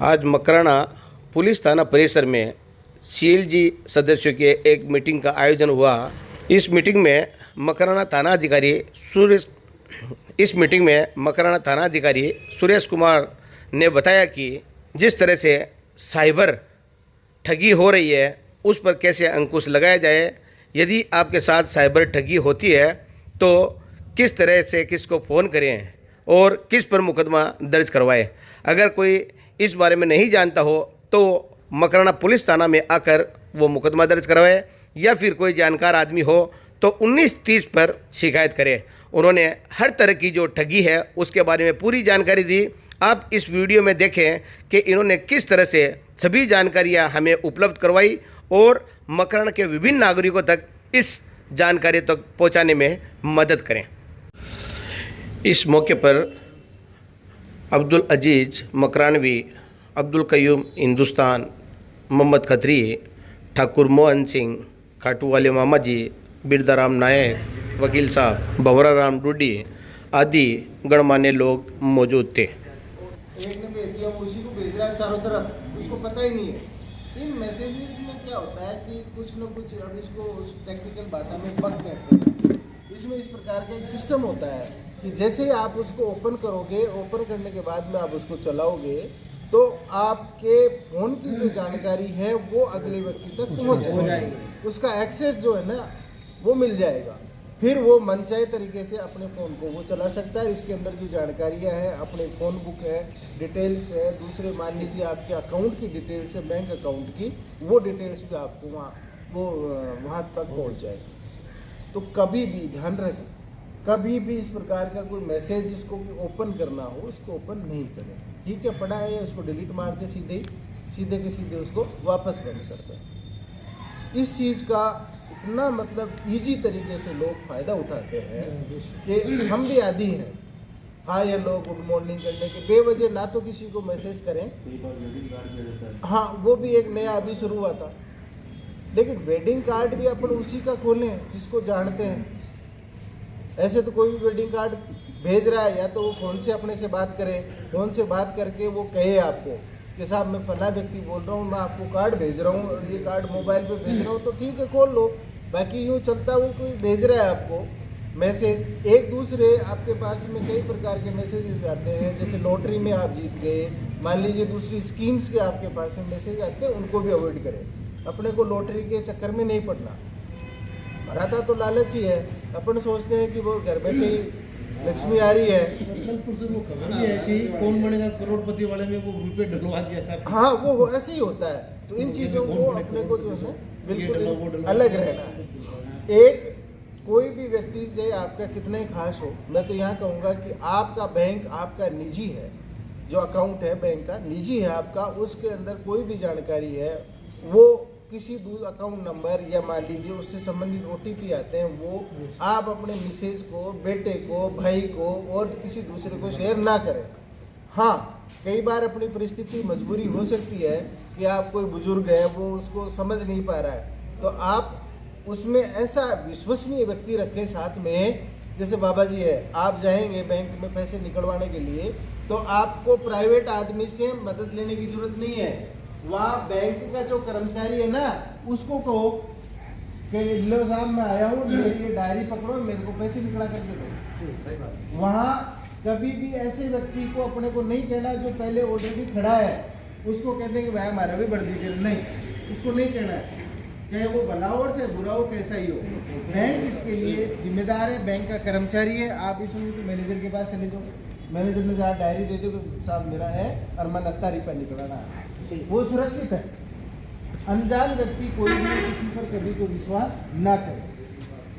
आज मकराना पुलिस थाना परिसर में सीएलजी सदस्यों की एक मीटिंग का आयोजन हुआ। इस मीटिंग में मकराना थाना अधिकारी सुरेश कुमार ने बताया कि जिस तरह से साइबर ठगी हो रही है उस पर कैसे अंकुश लगाया जाए। यदि आपके साथ साइबर ठगी होती है तो किस तरह से किसको फ़ोन करें और किस पर मुकदमा दर्ज करवाएं। अगर कोई इस बारे में नहीं जानता हो तो मकराना पुलिस थाना में आकर वो मुकदमा दर्ज करवाए या फिर कोई जानकार आदमी हो तो 1930 पर शिकायत करे। उन्होंने हर तरह की जो ठगी है उसके बारे में पूरी जानकारी दी। आप इस वीडियो में देखें कि इन्होंने किस तरह से सभी जानकारियां हमें उपलब्ध करवाई और मकराना के विभिन्न नागरिकों तक इस जानकारी तक पहुंचाने में मदद करें। इस मौके पर अब्दुल अजीज़ मकरानवी, अब्दुल कयूम हिंदुस्तान, मोहम्मद खत्री, ठाकुर मोहन सिंह, खाटू वाले मामा जी, बिरदाराम नायक, वकील साहब, भंवरा राम डूडी आदि गणमान्य लोग मौजूद थे। एक ने भेज दिया, वो उसी को भेज रहा है चारों तरफ, उसको पता ही नहीं है। इन मैसेजेस में क्या होता है कि कुछ न कुछ, अब इसको टेक्निकल भाषा में बग कहते हैं। इसमें इस प्रकार का एक सिस्टम होता है कि जैसे ही आप उसको ओपन करोगे, ओपन करने के बाद में आप उसको चलाओगे तो आपके फ़ोन की जो जानकारी है वो अगले व्यक्ति तक पहुंच जाएगी। उसका एक्सेस जो है ना वो मिल जाएगा। फिर वो मनचाहे तरीके से अपने फ़ोन को वो चला सकता है। इसके अंदर जो जानकारियां हैं, अपने फ़ोन बुक है, डिटेल्स है, दूसरे मान लीजिए आपके अकाउंट की डिटेल्स है, बैंक अकाउंट की, वो डिटेल्स भी आपको वहाँ तक पहुँच जाएगी। तो कभी भी ध्यान रखें, कभी भी इस प्रकार का कोई मैसेज जिसको ओपन करना हो उसको ओपन नहीं करें। ठीक है, पड़ा है उसको डिलीट मार दे, सीधे के सीधे उसको वापस बंद कर दें। इस चीज़ का इतना मतलब इजी तरीके से लोग फ़ायदा उठाते हैं कि हम भी आदी हैं। हाँ, ये लोग गुड मॉर्निंग करने के बेवजह ना तो किसी को मैसेज करें। हाँ, वो भी एक नया अभी शुरू हुआ था, लेकिन वेडिंग कार्ड भी अपन उसी का खोलें जिसको जानते हैं। ऐसे तो कोई भी वेडिंग कार्ड भेज रहा है या तो वो फ़ोन से अपने से बात करे, फ़ोन से बात करके वो कहे आपको कि साहब मैं फला व्यक्ति बोल रहा हूँ, मैं आपको कार्ड भेज रहा हूँ और ये कार्ड मोबाइल पे भेज रहा हूँ, तो ठीक है खोल लो। बाकी यूँ चलता वो कोई भेज रहा है आपको मैसेज, एक दूसरे आपके पास में कई प्रकार के मैसेजेस आते हैं। जैसे लॉटरी में आप जीत गए, मान लीजिए दूसरी स्कीम्स के आपके पास में मैसेज आते हैं, उनको भी अवॉइड करें। अपने को लॉटरी के चक्कर में नहीं पड़ना। भराता तो लालच ही है, अपन सोचते हैं कि वो घर बैठे लक्ष्मी आ रही है। जबलपुर से वो खबर भी है कि कौन बनेगा करोड़पति वाले में वो रुपये डलवा दिया था। हाँ, वो ऐसे ही होता है। तो इन चीज़ों को अपने को जो है बिल्कुल अलग रहना है। एक कोई भी व्यक्ति चाहे आपका कितना ही खास हो, मैं तो यहाँ कहूँगा कि आपका बैंक आपका निजी है, जो अकाउंट है बैंक का निजी है आपका, उसके अंदर कोई भी जानकारी है वो किसी दूसरे अकाउंट नंबर या मान लीजिए उससे संबंधित OTP आते हैं, वो आप अपने मिसेज को, बेटे को, भाई को और किसी दूसरे को शेयर ना करें। हाँ, कई बार अपनी परिस्थिति मजबूरी हो सकती है कि आप कोई बुजुर्ग है वो उसको समझ नहीं पा रहा है, तो आप उसमें ऐसा विश्वसनीय व्यक्ति रखें साथ में। जैसे बाबा जी है, आप जाएंगे बैंक में पैसे निकलवाने के लिए तो आपको प्राइवेट आदमी से मदद लेने की जरूरत नहीं है। वहाँ बैंक का जो कर्मचारी है ना उसको कहो कि लो साहब मैं आया हूँ, मेरी ये डायरी पकड़ो, मेरे को पैसे निकला करके दो। वहाँ कभी भी ऐसे व्यक्ति को अपने को नहीं कहना जो पहले ऑलरेडी खड़ा है, उसको कहते हैं कि भाई हमारा भी भर दीजिए, नहीं, उसको नहीं कहना है। चाहे वो भला हो चाहे बुरा हो, कैसा ही हो, बैंक इसके लिए जिम्मेदार है, बैंक का कर्मचारी है। आप इसमें तो मैनेजर के पास चले जाओ, मैनेजर ने जहाँ डायरी दे दो कि साहब मेरा है और मैं 69 रुपये निकलाना है, वो सुरक्षित है। अनजान व्यक्ति कोई भी किसी पर कभी कोई विश्वास ना करे।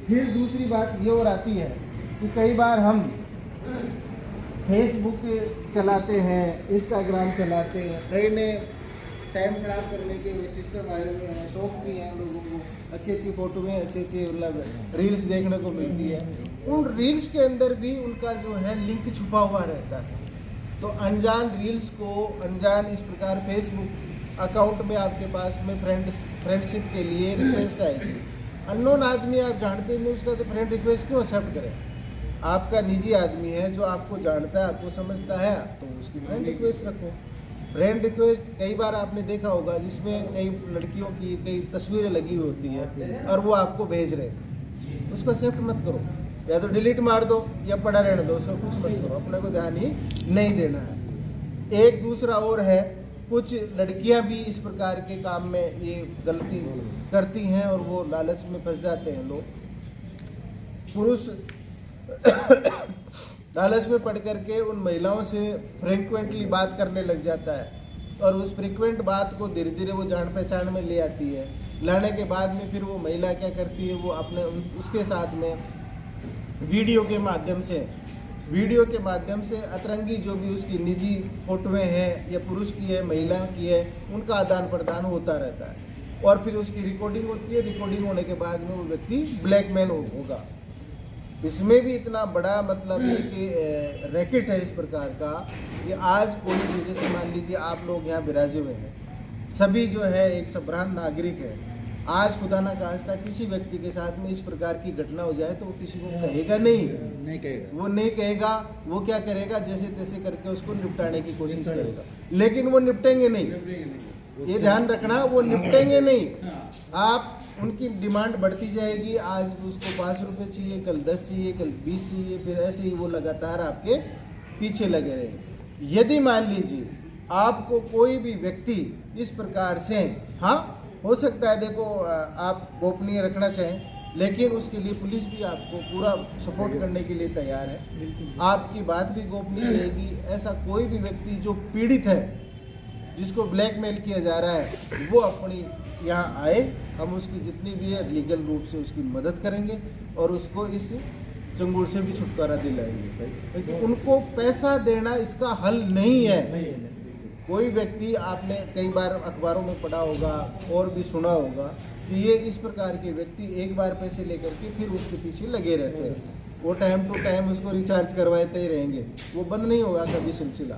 फिर दूसरी बात ये और आती है कि कई बार हम फेसबुक चलाते हैं, इंस्टाग्राम चलाते हैं, नए नए टाइम खराब करने के ये सिस्टम आए हुए हैं, शौक भी हैं लोगों को, अच्छी अच्छी फोटो में अच्छी अच्छी मतलब रील्स देखने को मिलती है। उन रील्स के अंदर भी उनका जो है लिंक छुपा हुआ रहता है। तो अनजान रील्स को, अनजान इस प्रकार फेसबुक अकाउंट में आपके पास में फ्रेंडशिप के लिए रिक्वेस्ट आएगी। अननोन आदमी आप जानते नहीं, उसका तो फ्रेंड रिक्वेस्ट क्यों एक्सेप्ट करें। आपका निजी आदमी है जो आपको जानता है, आपको समझता है, तो उसकी फ्रेंड रिक्वेस्ट रखो। फ्रेंड रिक्वेस्ट कई बार आपने देखा होगा जिसमें कई लड़कियों की कई तस्वीरें लगी हुई होती है और वो आपको भेज रहे हैं, उसको एक्सेप्ट मत करो, या तो डिलीट मार दो या पड़ा रहने दो, उसका कुछ मत करो, अपने को ध्यान ही नहीं देना है। एक दूसरा और है, कुछ लड़कियां भी इस प्रकार के काम में ये गलती करती हैं और वो लालच में फंस जाते हैं लोग। पुरुष लालच में पड़ करके उन महिलाओं से फ्रिक्वेंटली बात करने लग जाता है और उस फ्रिक्वेंट बात को धीरे धीरे वो जान पहचान में ले आती है। लाने के बाद में फिर वो महिला क्या करती है, वो अपने उसके साथ में वीडियो के माध्यम से अतरंगी जो भी उसकी निजी फोटोएं हैं या पुरुष की है महिला की है उनका आदान प्रदान होता रहता है और फिर उसकी रिकॉर्डिंग होती है। रिकॉर्डिंग होने के बाद में वो व्यक्ति ब्लैकमेल होगा। इसमें भी इतना बड़ा मतलब है कि रैकेट है इस प्रकार का कि आज कोई भी, जैसे मान लीजिए आप लोग यहाँ विराजे हुए हैं, सभी जो है एक संभ्रांत नागरिक है। आज खुदा ना खास्ता किसी व्यक्ति के साथ में इस प्रकार की घटना हो जाए तो वो किसी को कहेगा नहीं कहेगा, वो नहीं कहेगा, वो क्या करेगा, जैसे तैसे करके उसको निपटाने की कोशिश करेगा, लेकिन वो निपटेंगे नहीं। ये ध्यान रखना, वो निपटेंगे नहीं। आप उनकी डिमांड बढ़ती जाएगी, आज उसको 5 रुपये चाहिए, कल 10 चाहिए, कल 20 चाहिए, फिर ऐसे ही वो लगातार आपके पीछे लगे रहेंगे। यदि मान लीजिए आपको कोई भी व्यक्ति इस प्रकार से, हाँ हो सकता है देखो आप गोपनीय रखना चाहें, लेकिन उसके लिए पुलिस भी आपको पूरा सपोर्ट करने के लिए तैयार है, आपकी बात भी गोपनीय रहेगी। ऐसा कोई भी व्यक्ति जो पीड़ित है, जिसको ब्लैकमेल किया जा रहा है, वो अपनी यहाँ आए, हम उसकी जितनी भी है लीगल रूप से उसकी मदद करेंगे और उसको इस चंगुल से भी छुटकारा दिलाएंगे, क्योंकि उनको पैसा देना इसका हल नहीं है। कोई व्यक्ति, आपने कई बार अखबारों में पढ़ा होगा और भी सुना होगा कि ये इस प्रकार के व्यक्ति एक बार पैसे लेकर के फिर उसके पीछे लगे रहते हैं, वो टाइम टू टाइम उसको रिचार्ज करवाते ही रहेंगे, वो बंद नहीं होगा कभी सिलसिला।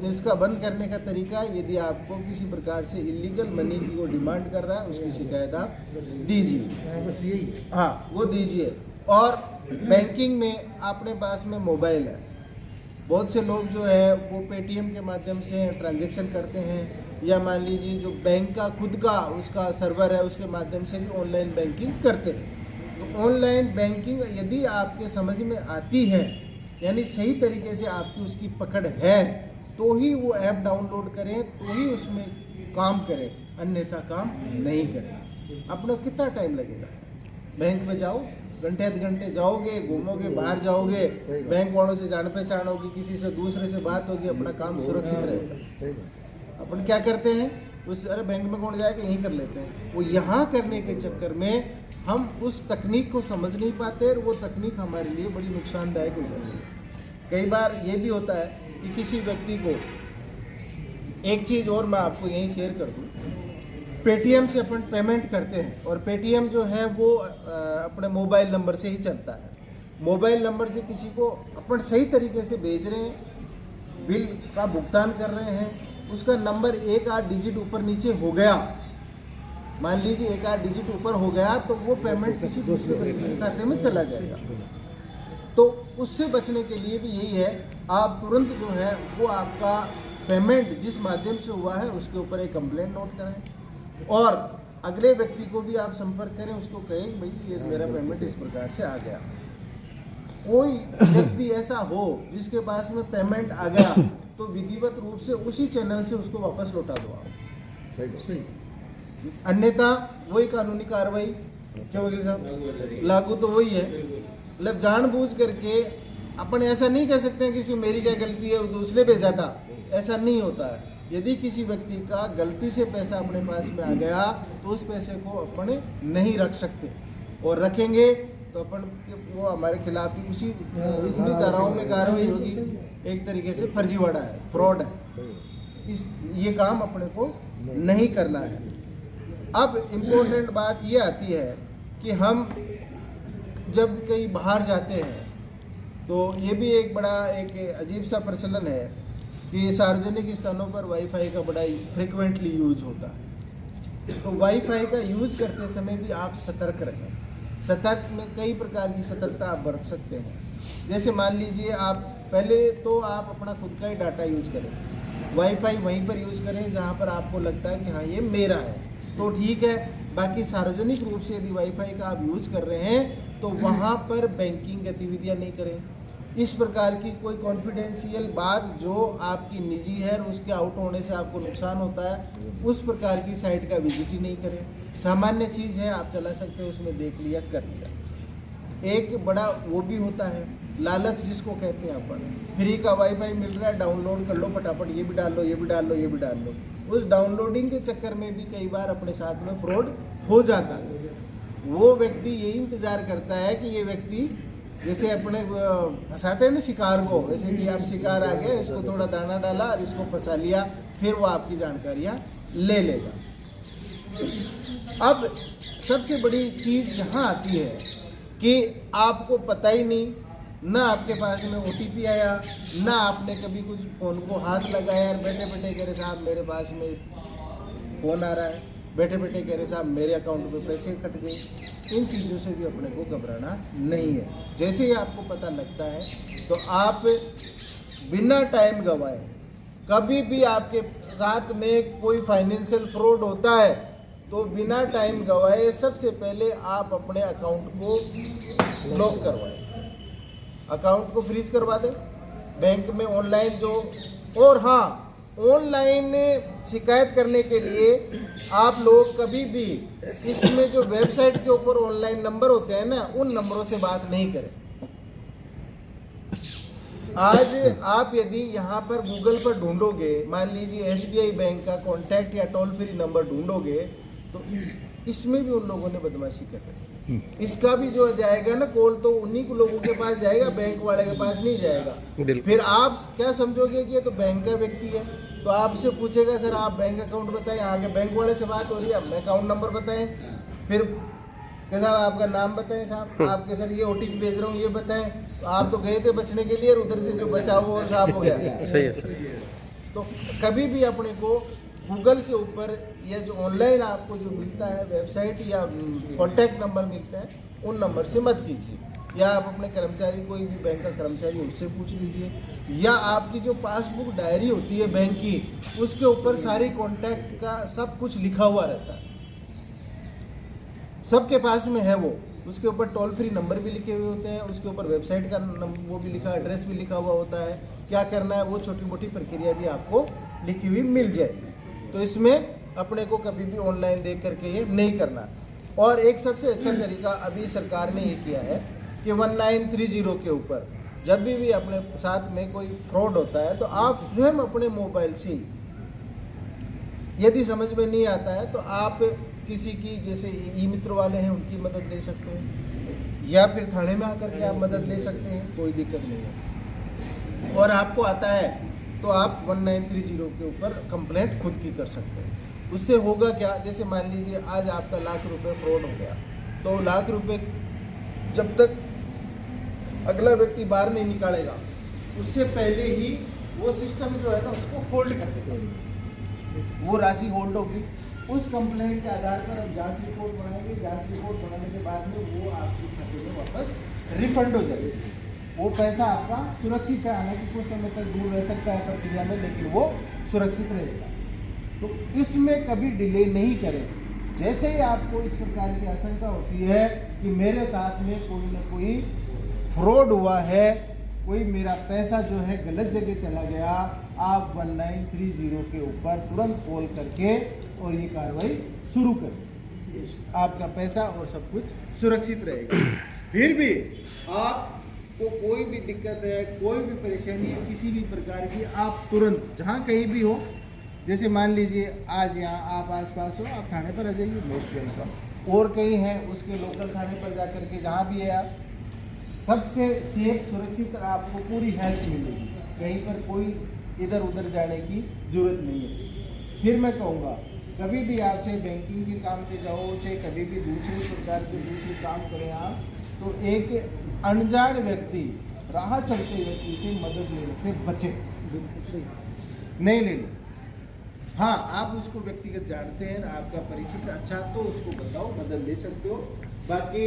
इसका बंद करने का तरीका, यदि आपको किसी प्रकार से इलीगल मनी की वो डिमांड कर रहा है, उसकी शिकायत आप दीजिए, हाँ वो दीजिए। और बैंकिंग में अपने पास में मोबाइल है, बहुत से लोग जो है वो पेटीएम के माध्यम से ट्रांजैक्शन करते हैं, या मान लीजिए जो बैंक का खुद का उसका सर्वर है उसके माध्यम से भी ऑनलाइन बैंकिंग करते हैं। तो ऑनलाइन बैंकिंग यदि आपके समझ में आती है, यानी सही तरीके से आपकी उसकी पकड़ है, तो ही वो ऐप डाउनलोड करें, तो ही उसमें काम करें, अन्यथा काम नहीं करें। अपना कितना टाइम लगेगा, बैंक में जाओ, घंटे आधे घंटे जाओगे, घूमोगे, बाहर जाओगे, बैंक वालों से जान पहचान होगी, किसी से दूसरे से बात होगी, अपना काम सुरक्षित रहेगा। अपन क्या करते हैं, उस अरे बैंक में कौन जाएगा, यहीं कर लेते हैं। वो यहाँ करने के चक्कर में हम उस तकनीक को समझ नहीं पाते और वो तकनीक हमारे लिए बड़ी नुकसानदायक हो जाती है। कई बार ये भी होता है कि किसी व्यक्ति को, एक चीज़ और मैं आपको यहीं शेयर कर दूँ, पेटीएम से अपन पेमेंट करते हैं और पेटीएम जो है वो अपने मोबाइल नंबर से ही चलता है। मोबाइल नंबर से किसी को अपन सही तरीके से भेज रहे हैं, बिल का भुगतान कर रहे हैं, उसका नंबर 1-8 डिजिट ऊपर नीचे हो गया, मान लीजिए 1-8 डिजिट ऊपर हो गया, तो वो पेमेंट किसी दूसरे व्यक्ति के खाते में चला जाएगा। तो उससे बचने के लिए भी यही है, आप तुरंत जो है वो आपका पेमेंट जिस माध्यम से हुआ है उसके ऊपर एक कंप्लेंट नोट करें और अगले व्यक्ति को भी आप संपर्क करें, उसको कहें भाई ये मेरा पेमेंट इस प्रकार से आ गया। कोई व्यक्ति ऐसा हो जिसके पास में पेमेंट आ गया तो विधिवत रूप से उसी चैनल से उसको वापस लौटा दो आप, सही। अन्यथा वही कानूनी कार्रवाई, क्या वकील साहब, लागू तो वही है। मतलब जानबूझ करके अपन ऐसा नहीं कह सकते हैं कि इसमें मेरी क्या गलती है, दूसरे भेजा था, ऐसा नहीं होता है। यदि किसी व्यक्ति का गलती से पैसा अपने पास में आ गया तो उस पैसे को अपन नहीं रख सकते, और रखेंगे तो अपन वो हमारे खिलाफ ही उसी धाराओं में कार्रवाई होगी। एक तरीके से फर्जीवाड़ा है, फ्रॉड है, ये काम अपने को नहीं करना है। अब इम्पोर्टेंट बात ये आती है कि हम जब कहीं बाहर जाते हैं तो ये भी एक बड़ा एक अजीब सा प्रचलन है कि सार्वजनिक स्थानों पर वाईफाई का बड़ा फ्रिक्वेंटली यूज होता है। तो वाईफाई का यूज करते समय भी आप सतर्क रहें। सतर्क में कई प्रकार की सतर्कता आप बरत सकते हैं। जैसे मान लीजिए आप पहले तो आप अपना खुद का ही डाटा यूज करें, वाईफाई वहीं पर यूज़ करें जहाँ पर आपको लगता है कि हाँ ये मेरा है तो ठीक है। बाकी सार्वजनिक रूप से यदि वाईफाई का आप यूज़ कर रहे हैं तो वहाँ पर बैंकिंग गतिविधियाँ नहीं करें। इस प्रकार की कोई कॉन्फिडेंशियल बात जो आपकी निजी है और उसके आउट होने से आपको नुकसान होता है उस प्रकार की साइट का विजिट ही नहीं करें। सामान्य चीज़ है, आप चला सकते हो, उसमें देख लिया कर लिया। एक बड़ा वो भी होता है लालच जिसको कहते हैं अपन, फ्री का वाईफाई मिल रहा है डाउनलोड कर लो फटाफट, ये भी डाल लो ये भी डाल लो ये भी डाल लो। उस डाउनलोडिंग के चक्कर में भी कई बार अपने साथ में फ्रॉड हो जाता है। वो व्यक्ति यही इंतज़ार करता है कि ये व्यक्ति जैसे अपने फंसाते हैं ना शिकार को, जैसे कि आप शिकार आ गया, इसको थोड़ा दाना डाला और इसको फंसा लिया, फिर वो आपकी जानकारियाँ ले लेगा। अब सबसे बड़ी चीज़ यहाँ आती है कि आपको पता ही नहीं, ना आपके पास में OTP आया, ना आपने कभी कुछ फ़ोन को हाथ लगाया और बैठे बैठे कह रहे साहब मेरे पास में फ़ोन आ रहा है, बैठे बैठे कह रहे साहब मेरे अकाउंट में पैसे कट गए। इन चीज़ों से भी अपने को घबराना नहीं है। जैसे ही आपको पता लगता है तो आप बिना टाइम गंवाए, कभी भी आपके साथ में कोई फाइनेंशियल फ्रॉड होता है तो बिना टाइम गंवाए सबसे पहले आप अपने अकाउंट को लॉक करवाएं, अकाउंट को फ्रीज करवा दें बैंक में ऑनलाइन जो। और हाँ, ऑनलाइन शिकायत करने के लिए आप लोग कभी भी इसमें जो वेबसाइट के ऊपर ऑनलाइन नंबर होते हैं ना, उन नंबरों से बात नहीं करें। आज आप यदि यहाँ पर गूगल पर ढूंढोगे, मान लीजिए SBI बैंक का कॉन्टैक्ट या टोल फ्री नंबर ढूंढोगे तो इसमें भी उन लोगों ने बदमाशी कर रखी है। इसका भी जो जाएगा ना कॉल तो उन्हीं को लोगों के पास जाएगा, बैंक वाले के पास नहीं जाएगा। फिर आप क्या समझोगे कि ये तो बैंक का व्यक्ति है, तो आपसे पूछेगा सर आप बैंक अकाउंट बताएं, आगे बैंक वाले से बात हो रही है, अब अकाउंट नंबर बताएं, फिर क्या साहब आपका नाम बताएं, साहब आपके सर ये OTP भेज रहा हूँ ये बताएं। तो आप तो गए थे बचने के लिए और उधर से जो बचा वो साफ हो गया। सही है सर। तो कभी भी अपने को गूगल के ऊपर या जो ऑनलाइन आपको जो मिलता है वेबसाइट या कॉन्टैक्ट नंबर मिलता है उन नंबर से मत कीजिए, या आप अपने कर्मचारी कोई भी बैंक का कर्मचारी उससे पूछ लीजिए, या आपकी जो पासबुक डायरी होती है बैंक की उसके ऊपर सारी कॉन्टैक्ट का सब कुछ लिखा हुआ रहता है, सबके पास में है वो। उसके ऊपर टोल फ्री नंबर भी लिखे हुए होते हैं, उसके ऊपर वेबसाइट का वो भी लिखा, एड्रेस भी लिखा हुआ होता है, क्या करना है वो छोटी मोटी प्रक्रिया भी आपको लिखी हुई मिल जाएगी। तो इसमें अपने को कभी भी ऑनलाइन देख करके ये नहीं करना। और एक सबसे अच्छा तरीका अभी सरकार ने ये किया है कि 1930 के ऊपर जब भी अपने साथ में कोई फ्रॉड होता है तो आप स्वयं अपने मोबाइल से, यदि समझ में नहीं आता है तो आप किसी की जैसे ई-मित्र वाले हैं उनकी मदद ले सकते हैं, या फिर थाने में आकर के आप मदद ले सकते हैं, कोई दिक्कत नहीं है। और आपको आता है तो आप 1930 के ऊपर कंप्लेंट खुद की कर सकते हैं। उससे होगा क्या, जैसे मान लीजिए आज आपका ₹1,00,000 फ्रॉड हो गया, तो ₹1,00,000 जब तक अगला व्यक्ति बाहर नहीं निकालेगा उससे पहले ही वो सिस्टम जो है ना उसको होल्ड कर देगा, वो राशि होल्ड होगी। उस कंप्लेंट के आधार पर हम जांच रिपोर्ट बनाएंगे, जांच रिपोर्ट बनाने के बाद में वो आपके खाते में वापस रिफंड हो जाएगी। वो पैसा आपका सुरक्षित है, हालांकि कुछ समय तक दूर रह सकता है प्रक्रिया में, लेकिन वो सुरक्षित रहेगा। तो इसमें कभी डिले नहीं करें। जैसे ही आपको इस प्रकार की आशंका होती है कि मेरे साथ में कोई ना कोई फ्रॉड हुआ है, कोई मेरा पैसा जो है गलत जगह चला गया, आप 1930 के ऊपर तुरंत कॉल करके और ये कार्रवाई शुरू करें। आपका पैसा और सब कुछ सुरक्षित रहेगा। फिर भी आपको कोई भी दिक्कत है, कोई भी परेशानी है किसी भी प्रकार की, आप तुरंत जहाँ कहीं भी हो, जैसे मान लीजिए आज यहाँ आप आसपास हो, आप थाने पर आ जाइए, मोस्ट वेलकम। और कहीं है उसके लोकल थाने पर जाकर के जहाँ भी है आप सबसे सेफ सुरक्षित आपको पूरी हेल्प मिलेगी, कहीं पर कोई इधर उधर जाने की जरूरत नहीं है। फिर मैं कहूँगा कभी भी आप चाहे बैंकिंग के काम पे जाओ, चाहे कभी भी दूसरे प्रकार के दूसरे काम करें आप, तो एक अनजान व्यक्ति, राह चलते व्यक्ति से मदद लेने से बचें, नहीं लेनी। हाँ, आप उसको व्यक्तिगत जानते हैं, आपका परिचित अच्छा तो उसको बताओ, मदद ले सकते हो, बाकी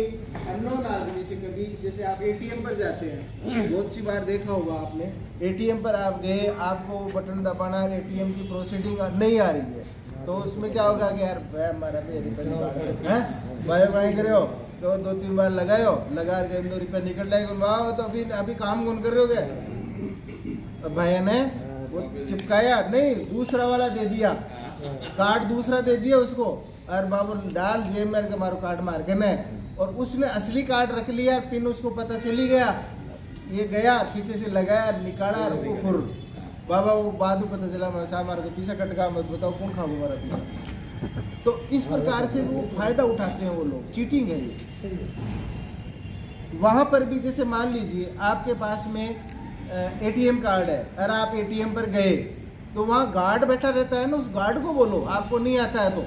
अननोन आदमी से कभी, जैसे आप एटीएम पर जाते हैं, बहुत सी बार देखा होगा आपने, एटीएम पर आप गए, आपको बटन दबाना है, एटीएम की प्रोसीडिंग नहीं आ रही है, तो उसमें क्या होगा कि यार भाई हमारा भी है भाई करे हो, तो 2-3 बार लगाओ, लगा के 2 रुपये निकल जाएगा, वाह तो अभी काम कौन कर रहे हो क्या भैया ने वो चिपकाया नहीं, दूसरा वाला दे दिया, कार्ड दूसरा दे दिया उसको, और बाबू डाल जेब में मारो कार्ड मार के न, और उसने असली कार्ड रख लिया, पिन उसको पता चली गया, ये गया पीछे से लगाया, निकाला और वो फुर बाबा वो बाद में पता चला मैं मारा तो पीछा कटका, मत बताओ कौन खा मारा पीछा। तो इस प्रकार से वो फायदा उठाते हैं वो लोग, चीटिंग है ये। वहाँ पर भी जैसे मान लीजिए आपके पास में एटीएम कार्ड है और आप एटीएम पर गए, तो वहाँ गार्ड बैठा रहता है ना, उस गार्ड को बोलो आपको नहीं आता है, तो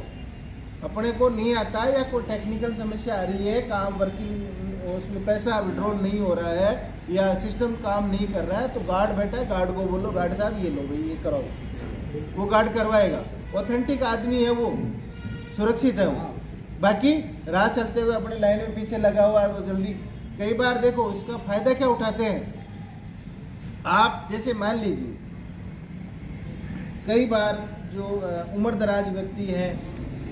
अपने को नहीं आता है या कोई टेक्निकल समस्या आ रही है, काम वर्किंग उसमें पैसा विड्रॉल नहीं हो रहा है या सिस्टम काम नहीं कर रहा है, तो गार्ड बैठा है, गार्ड को बोलो गार्ड साहब ये लो भाई ये कराओ, वो गार्ड करवाएगा, ऑथेंटिक आदमी है वो, सुरक्षित है वो। बाकी राह चलते हुए अपनी लाइन में पीछे लगा हुआ है वो जल्दी, कई बार देखो उसका फायदा क्या उठाते हैं आप, जैसे मान लीजिए कई बार जो उम्र दराज व्यक्ति हैं,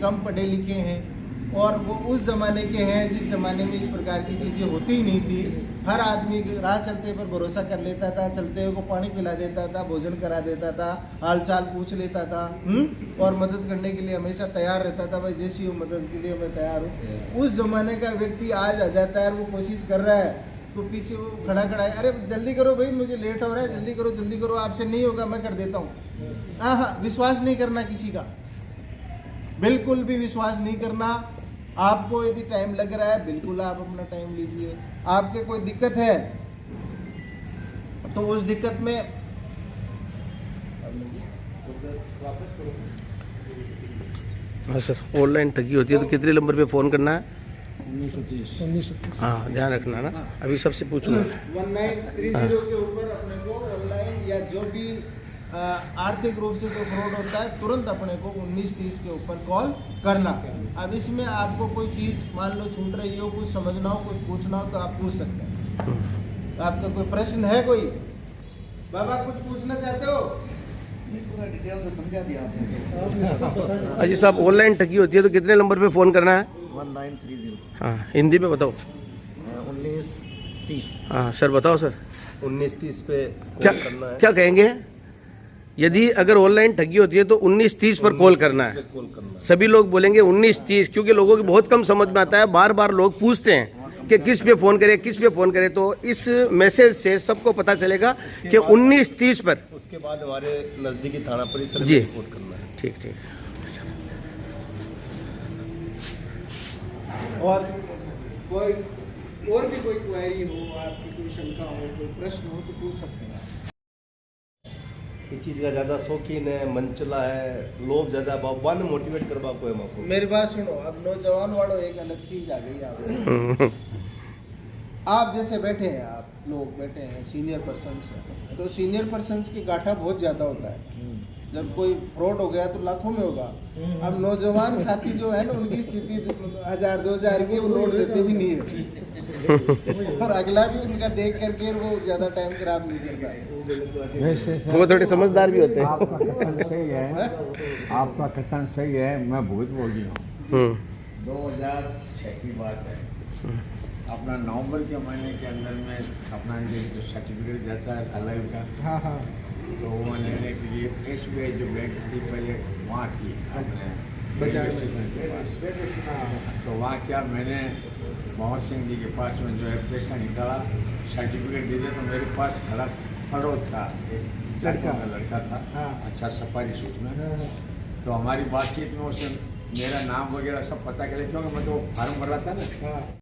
कम पढ़े लिखे हैं, और वो उस ज़माने के हैं जिस ज़माने में इस प्रकार की चीज़ें होती ही नहीं थी, हर आदमी राह चलते पर भरोसा कर लेता था, चलते हुए को पानी पिला देता था, भोजन करा देता था, हाल चाल पूछ लेता था, और मदद करने के लिए हमेशा तैयार रहता था, भाई जैसी हो मदद के लिए मैं तैयार हूँ। उस ज़माने का व्यक्ति आज आ जाता है, वो कोशिश कर रहा है, तो पीछे वो खड़ा है, अरे जल्दी करो भाई मुझे लेट हो रहा है, जल्दी करो आपसे नहीं होगा मैं कर देता हूँ। हाँ, विश्वास नहीं करना किसी का, बिल्कुल भी विश्वास नहीं करना। आपको यदि टाइम लग रहा है बिल्कुल आप अपना टाइम लीजिए, आपके कोई दिक्कत है तो उस दिक्कत में वापस करो। हाँ सर, ऑनलाइन ठगी होती है तो कितने नंबर पे फ़ोन करना है? 1930। हाँ ध्यान रखना ना, अभी सबसे पूछना 1930 के ऊपर अपने को ऑनलाइन या जो भी आर्थिक रूप से कोई फ्रॉड होता है तुरंत अपने को 1930 के ऊपर कॉल करना। अब इसमें आपको कोई चीज़ मान लो छूट रही हो, कुछ समझना हो, कुछ पूछना हो तो आप पूछ सकते हैं। तो आपका कोई प्रश्न है कोई? बाबा कुछ पूछना चाहते हो? पूरा डिटेल से समझा दिया आपने। अजी साहब, ऑनलाइन ठगी होती है तो कितने नंबर पे फ़ोन करना है? 1930। हाँ हिंदी में बताओ। 1930। हाँ सर बताओ सर। 1930 पे क्या कॉल करना है। क्या कहेंगे? यदि अगर ऑनलाइन ठगी होती है तो 1930 पर कॉल करना है। कॉल करना है। सभी लोग बोलेंगे 1930, क्योंकि लोगों की बहुत कम समझ में आता है, बार बार लोग पूछते हैं कि किस पे फ़ोन करें, किस पे फ़ोन करें, तो इस मैसेज से सबको पता चलेगा कि 1930 पर। उसके बाद हमारे नज़दीकी थाना परिसर में जी। रिपोर्ट करना है। ठीक ठीक। और कोई और भी कोई क्वेरी हो, आपकी कोई शंका हो, कोई प्रश्न हो तो पूछ सकते हैं। इस चीज़ का ज़्यादा शौकीन है, मनचला है, लोग ज़्यादा बाबा ने मोटिवेट करवा को है माको। मेरी बात सुनो, अब नौजवान वालों एक अलग चीज आ गई आप आप जैसे बैठे हैं, आप लोग बैठे हैं सीनियर पर्सन्स हैं, तो सीनियर पर्सन्स की गाठा बहुत ज़्यादा होता है। जब कोई फ्रॉड हो गया तो लाखों में होगा। अब नौजवान साथी जो है ना उनकी स्थिति 1000-2000 की वो नोट देते भी नहीं है और अगला भी उनका देख करके वो ज़्यादा टाइम खराब नहीं करता है। वो थोड़े समझदार भी होते हैं। आपका कथन सही है, आपका कथन सही है। मैं भूतभोगी हूँ। 2006 की बात है, अपना नवंबर के महीने के अंदर में अपना ये जो सर्टिफिकेट देता है अलग का, हाँ हाँ, तो वो लेने के लिए SBI जो बैंक थी पहले वहाँ की अपने रेलवे स्टेशन के पास, तो वहाँ क्या मैंने मोहन सिंह जी के पास में जो है पैसा निकाला, सर्टिफिकेट दे दिया, तो मेरे पास खड़ा फरोज था, एक लड़का था, अच्छा सफारी सूट में। तो हमारी बातचीत में उसने मेरा नाम वगैरह सब पता कर लिया, क्योंकि मैं तो फॉर्म भर रहा था ना।